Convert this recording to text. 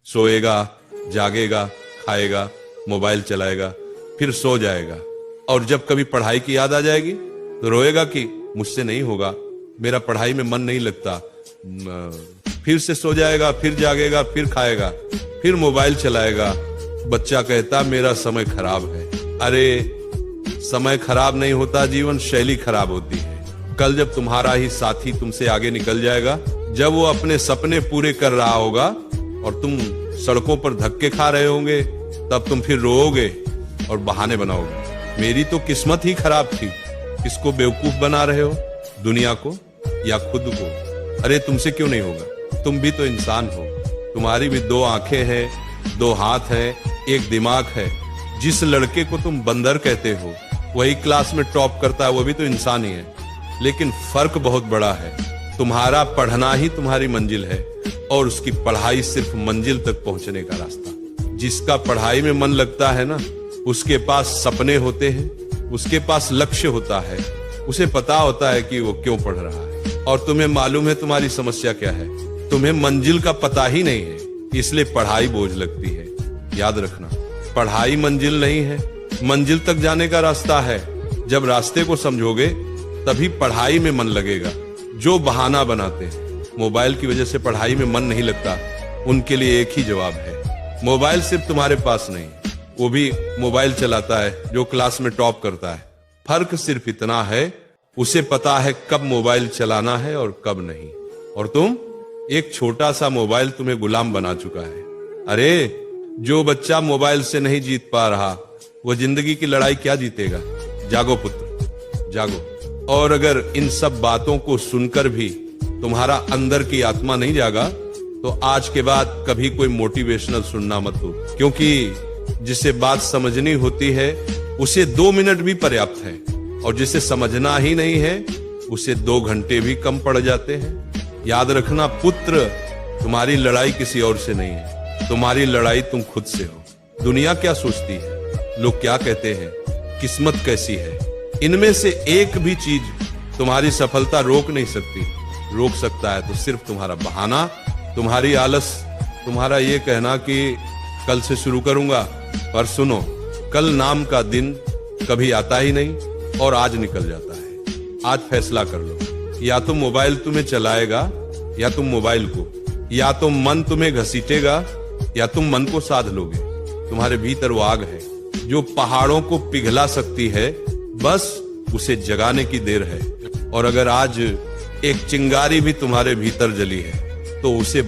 सोएगा, जागेगा, खाएगा, मोबाइल चलाएगा, फिर सो जाएगा। और जब कभी पढ़ाई की याद आ जाएगी तो रोएगा कि मुझसे नहीं होगा, मेरा पढ़ाई में मन नहीं लगता। फिर से सो जाएगा, फिर जागेगा, फिर खाएगा, फिर मोबाइल चलाएगा। बच्चा कहता मेरा समय खराब है। अरे समय खराब नहीं होता, जीवन शैली खराब होती है। कल जब तुम्हारा ही साथी तुमसे आगे निकल जाएगा, जब वो अपने सपने पूरे कर रहा होगा और तुम सड़कों पर धक्के खा रहे होंगे, तब तुम फिर रोओगे और बहाने बनाओगे। मेरी तो किस्मत ही खराब थी। किसको बेवकूफ बना रहे हो, दुनिया को या खुद को? अरे तुमसे क्यों नहीं होगा, तुम भी तो इंसान हो। तुम्हारी भी दो आंखें हैं, दो हाथ हैं, एक दिमाग है। जिस लड़के को तुम बंदर कहते हो वही क्लास में टॉप करता है, वो भी तो इंसान ही है। लेकिन फर्क बहुत बड़ा है। तुम्हारा पढ़ना ही तुम्हारी मंजिल है और उसकी पढ़ाई सिर्फ मंजिल तक पहुंचने का रास्ता। जिसका पढ़ाई में मन लगता है ना, उसके पास सपने होते हैं, उसके पास लक्ष्य होता है, उसे पता होता है कि वो क्यों पढ़ रहा है। और तुम्हें मालूम है तुम्हारी समस्या क्या है? तुम्हें मंजिल का पता ही नहीं है, इसलिए पढ़ाई बोझ लगती है। याद रखना, पढ़ाई मंजिल नहीं है, मंजिल तक जाने का रास्ता है। जब रास्ते को समझोगे तभी पढ़ाई में मन लगेगा। जो बहाना बनाते हैं मोबाइल की वजह से पढ़ाई में मन नहीं लगता, उनके लिए एक ही जवाब है, मोबाइल सिर्फ तुम्हारे पास नहीं, वो भी मोबाइल चलाता है जो क्लास में टॉप करता है। फर्क सिर्फ इतना है, उसे पता है कब मोबाइल चलाना है और कब नहीं। और तुम, एक छोटा सा मोबाइल तुम्हें गुलाम बना चुका है। अरे जो बच्चा मोबाइल से नहीं जीत पा रहा, वो जिंदगी की लड़ाई क्या जीतेगा? जागो पुत्र, जागो। और अगर इन सब बातों को सुनकर भी तुम्हारा अंदर की आत्मा नहीं जागा, तो आज के बाद कभी कोई मोटिवेशनल सुनना मत हो। क्योंकि जिसे बात समझनी होती है उसे 2 मिनट भी पर्याप्त है, और जिसे समझना ही नहीं है उसे 2 घंटे भी कम पड़ जाते हैं। याद रखना पुत्र, तुम्हारी लड़ाई किसी और से नहीं है, तुम्हारी लड़ाई तुम खुद से हो। दुनिया क्या सोचती है, लोग क्या कहते हैं, किस्मत कैसी है, इनमें से एक भी चीज तुम्हारी सफलता रोक नहीं सकती। रोक सकता है तो सिर्फ तुम्हारा बहाना, तुम्हारी आलस, तुम्हारा ये कहना कि कल से शुरू करूंगा। पर सुनो, कल नाम का दिन कभी आता ही नहीं और आज निकल जाता है। आज फैसला कर लो, या तो मोबाइल तुम्हें चलाएगा या तुम मोबाइल को, या तो मन तुम्हें घसीटेगा या तुम मन को साध लोगे। तुम्हारे भीतर वो आग है जो पहाड़ों को पिघला सकती है, बस उसे जगाने की देर है। और अगर आज एक चिंगारी भी तुम्हारे भीतर जली है तो उसे